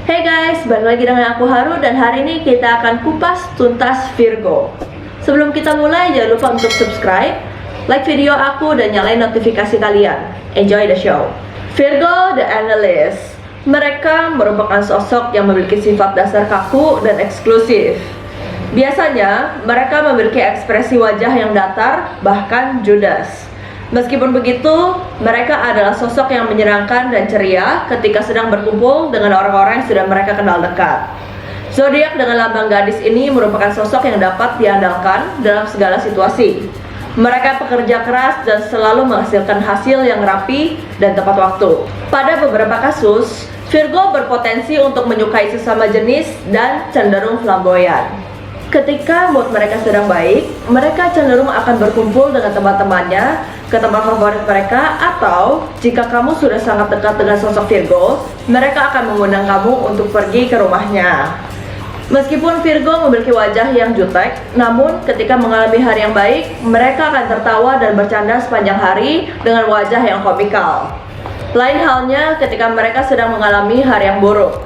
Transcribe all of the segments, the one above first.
Hey guys, balik lagi dengan aku Haru dan hari ini kita akan kupas tuntas Virgo. Sebelum kita mulai, jangan lupa untuk subscribe, like video aku dan nyalain notifikasi kalian. Enjoy the show. Virgo the Analyst. Mereka merupakan sosok yang memiliki sifat dasar kaku dan eksklusif. Biasanya, mereka memiliki ekspresi wajah yang datar, bahkan judes. Meskipun begitu, mereka adalah sosok yang menyenangkan dan ceria ketika sedang berkumpul dengan orang-orang yang sudah mereka kenal dekat. Zodiak dengan lambang gadis ini merupakan sosok yang dapat diandalkan dalam segala situasi. Mereka pekerja keras dan selalu menghasilkan hasil yang rapi dan tepat waktu. Pada beberapa kasus, Virgo berpotensi untuk menyukai sesama jenis dan cenderung flamboyan. Ketika mood mereka sedang baik, mereka cenderung akan berkumpul dengan teman-temannya ke tempat favorit mereka, atau jika kamu sudah sangat dekat dengan sosok Virgo, mereka akan mengundang kamu untuk pergi ke rumahnya. Meskipun Virgo memiliki wajah yang jutek, namun ketika mengalami hari yang baik, mereka akan tertawa dan bercanda sepanjang hari dengan wajah yang komikal. Lain halnya ketika mereka sedang mengalami hari yang buruk.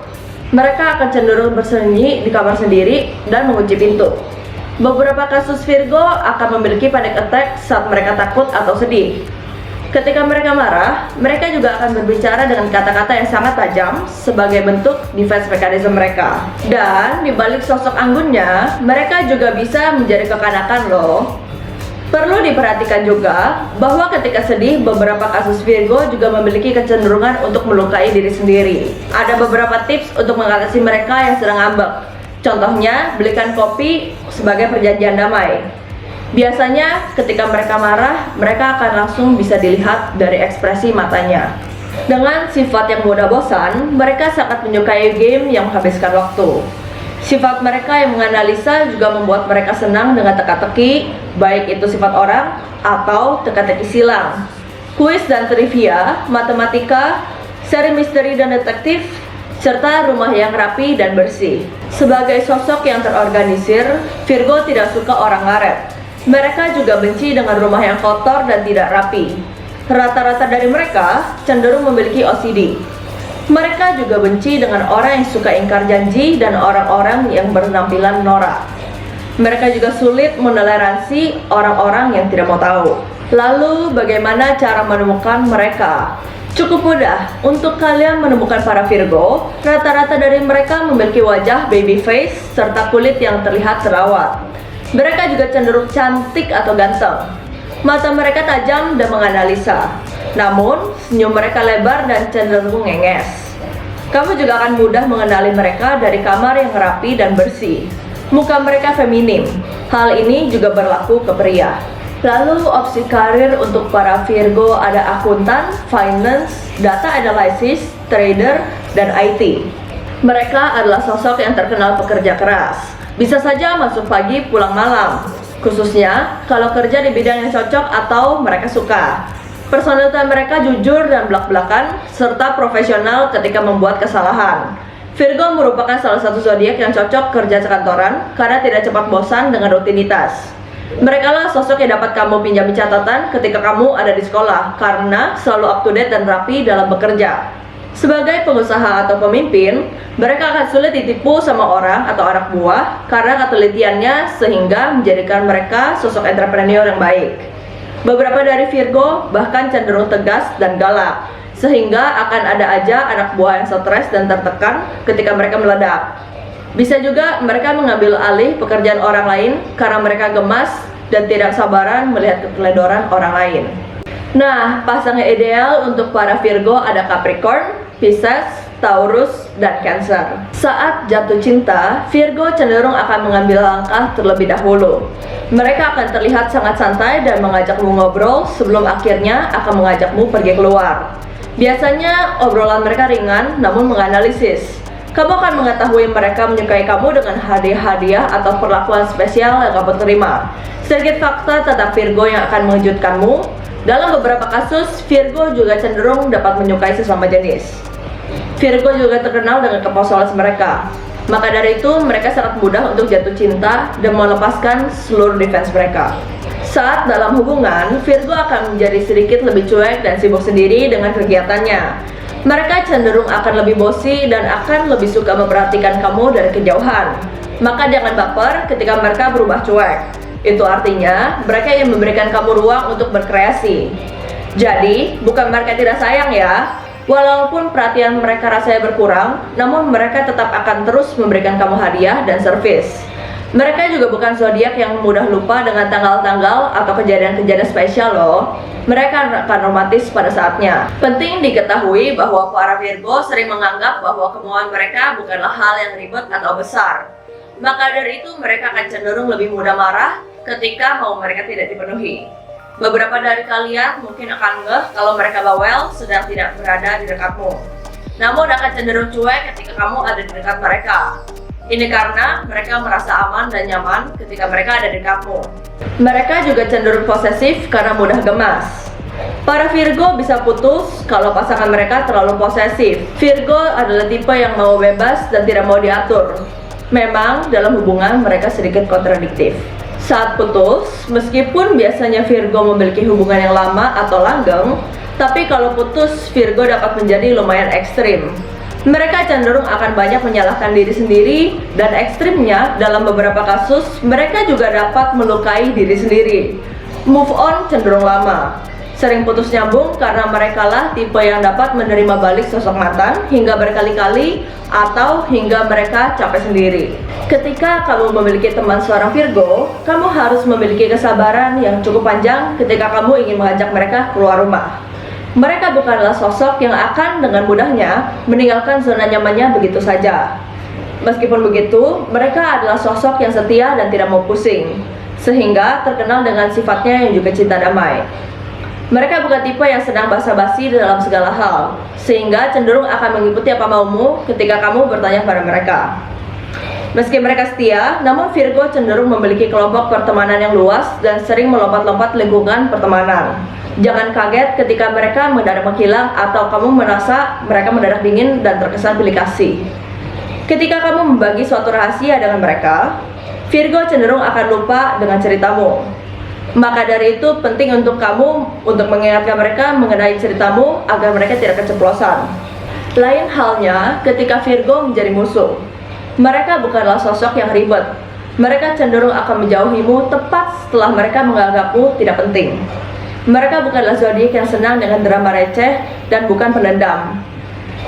Mereka akan cenderung bersembunyi di kamar sendiri dan mengunci pintu. Beberapa kasus Virgo akan memiliki panic attack saat mereka takut atau sedih. Ketika mereka marah, mereka juga akan berbicara dengan kata-kata yang sangat tajam sebagai bentuk defense mechanism mereka. Dan di balik sosok anggunnya, mereka juga bisa menjadi kekanakan loh. Perlu diperhatikan juga bahwa ketika sedih, beberapa kasus Virgo juga memiliki kecenderungan untuk melukai diri sendiri. Ada beberapa tips untuk mengatasi mereka yang sedang ngambek. Contohnya, belikan kopi sebagai perjanjian damai. Biasanya ketika mereka marah, mereka akan langsung bisa dilihat dari ekspresi matanya. Dengan sifat yang mudah bosan, mereka sangat menyukai game yang menghabiskan waktu. Sifat mereka yang menganalisa juga membuat mereka senang dengan teka-teki, baik itu sifat orang atau teka-teki silang. Kuis dan trivia, matematika, seri misteri dan detektif, serta rumah yang rapi dan bersih. Sebagai sosok yang terorganisir, Virgo tidak suka orang ngaret. Mereka juga benci dengan rumah yang kotor dan tidak rapi. Rata-rata dari mereka cenderung memiliki OCD. Mereka juga benci dengan orang yang suka ingkar janji dan orang-orang yang berpenampilan norak. Mereka juga sulit mentoleransi orang-orang yang tidak mau tahu. Lalu, bagaimana cara menemukan mereka? Cukup mudah. Untuk kalian menemukan para Virgo, rata-rata dari mereka memiliki wajah baby face serta kulit yang terlihat terawat. Mereka juga cenderung cantik atau ganteng. Mata mereka tajam dan menganalisa. Namun, senyum mereka lebar dan cenderung ngenges. Kamu juga akan mudah mengenali mereka dari kamar yang rapi dan bersih. Muka mereka feminim. Hal ini juga berlaku ke pria. Lalu, opsi karir untuk para Virgo ada akuntan, finance, data analysis, trader, dan IT. Mereka adalah sosok yang terkenal pekerja keras. Bisa saja masuk pagi pulang malam, khususnya kalau kerja di bidang yang cocok atau mereka suka. Personalitas mereka jujur dan belak-belakan, serta profesional ketika membuat kesalahan. Virgo merupakan salah satu zodiak yang cocok kerja sekantoran karena tidak cepat bosan dengan rutinitas. Mereka lah sosok yang dapat kamu pinjami catatan ketika kamu ada di sekolah karena selalu up to date dan rapi dalam bekerja. Sebagai pengusaha atau pemimpin, mereka akan sulit ditipu sama orang atau anak buah karena ketelitiannya sehingga menjadikan mereka sosok entrepreneur yang baik. Beberapa dari Virgo bahkan cenderung tegas dan galak, sehingga akan ada aja anak buah yang stres dan tertekan ketika mereka meledak. Bisa juga mereka mengambil alih pekerjaan orang lain karena mereka gemas dan tidak sabaran melihat keteledoran orang lain. Nah, pasangan ideal untuk para Virgo ada Capricorn, Pisces, Taurus, dan Cancer. Saat jatuh cinta, Virgo cenderung akan mengambil langkah terlebih dahulu. Mereka akan terlihat sangat santai dan mengajakmu ngobrol sebelum akhirnya akan mengajakmu pergi keluar. Biasanya obrolan mereka ringan namun menganalisis. Kamu akan mengetahui mereka menyukai kamu dengan hadiah-hadiah atau perlakuan spesial yang kamu terima. Sedikit fakta tentang Virgo yang akan mengejutkanmu. Dalam beberapa kasus, Virgo juga cenderung dapat menyukai sesama jenis. Virgo juga terkenal dengan keposolan mereka. Maka dari itu, mereka sangat mudah untuk jatuh cinta dan melepaskan seluruh defense mereka. Saat dalam hubungan, Virgo akan menjadi sedikit lebih cuek dan sibuk sendiri dengan kegiatannya. Mereka cenderung akan lebih bosi dan akan lebih suka memperhatikan kamu dari kejauhan. Maka jangan baper ketika mereka berubah cuek. Itu artinya mereka ingin memberikan kamu ruang untuk berkreasi. Jadi, bukan mereka tidak sayang ya. Walaupun perhatian mereka rasanya berkurang, namun mereka tetap akan terus memberikan kamu hadiah dan servis. Mereka juga bukan zodiak yang mudah lupa dengan tanggal-tanggal atau kejadian-kejadian spesial loh. Mereka akan romantis pada saatnya. Penting diketahui bahwa para Virgo sering menganggap bahwa kemauan mereka bukanlah hal yang ribet atau besar. Maka dari itu mereka akan cenderung lebih mudah marah ketika mau mereka tidak dipenuhi. Beberapa dari kalian mungkin akan ngeh kalau mereka bawel sedang tidak berada di dekatmu. Namun akan cenderung cuek ketika kamu ada di dekat mereka. Ini karena mereka merasa aman dan nyaman ketika mereka ada di dekatmu. Mereka juga cenderung posesif karena mudah gemas. Para Virgo bisa putus kalau pasangan mereka terlalu posesif. Virgo adalah tipe yang mau bebas dan tidak mau diatur. Memang dalam hubungan mereka sedikit kontradiktif. Saat putus, meskipun biasanya Virgo memiliki hubungan yang lama atau langgeng, tapi kalau putus, Virgo dapat menjadi lumayan ekstrim. Mereka cenderung akan banyak menyalahkan diri sendiri, dan ekstrimnya dalam beberapa kasus, mereka juga dapat melukai diri sendiri. Move on cenderung lama. Sering putus nyambung karena mereka lah tipe yang dapat menerima balik sosok mantan hingga berkali-kali atau hingga mereka capek sendiri. Ketika kamu memiliki teman seorang Virgo, kamu harus memiliki kesabaran yang cukup panjang ketika kamu ingin mengajak mereka keluar rumah. Mereka bukanlah sosok yang akan dengan mudahnya meninggalkan zona nyamannya begitu saja. Meskipun begitu, mereka adalah sosok yang setia dan tidak mau pusing, sehingga terkenal dengan sifatnya yang juga cinta damai. Mereka bukan tipe yang sedang basa-basi dalam segala hal, sehingga cenderung akan mengikuti apa maumu ketika kamu bertanya pada mereka. Meski mereka setia, namun Virgo cenderung memiliki kelompok pertemanan yang luas dan sering melompat-lompat lingkungan pertemanan. Jangan kaget ketika mereka mendadak menghilang atau kamu merasa mereka mendadak dingin dan terkesan pilih kasih. Ketika kamu membagi suatu rahasia dengan mereka, Virgo cenderung akan lupa dengan ceritamu. Maka dari itu penting untuk kamu untuk mengingatkan mereka mengenai ceritamu agar mereka tidak keceplosan. Lain halnya ketika Virgo menjadi musuh. Mereka bukanlah sosok yang ribet. Mereka cenderung akan menjauhimu tepat setelah mereka menganggapmu tidak penting. Mereka bukanlah zodiak yang senang dengan drama receh dan bukan pendendam.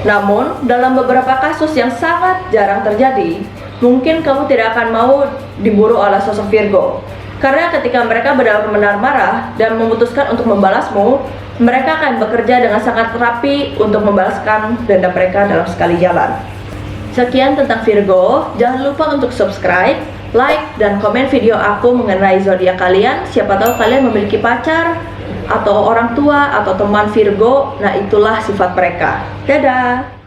Namun, dalam beberapa kasus yang sangat jarang terjadi, mungkin kamu tidak akan mau diburu oleh sosok Virgo. Karena ketika mereka benar-benar marah dan memutuskan untuk membalasmu, mereka akan bekerja dengan sangat rapi untuk membalaskan dendam mereka dalam sekali jalan. Sekian tentang Virgo, jangan lupa untuk subscribe, like, dan komen video aku mengenai zodiak kalian. Siapa tahu kalian memiliki pacar, atau orang tua, atau teman Virgo, nah itulah sifat mereka. Dadah!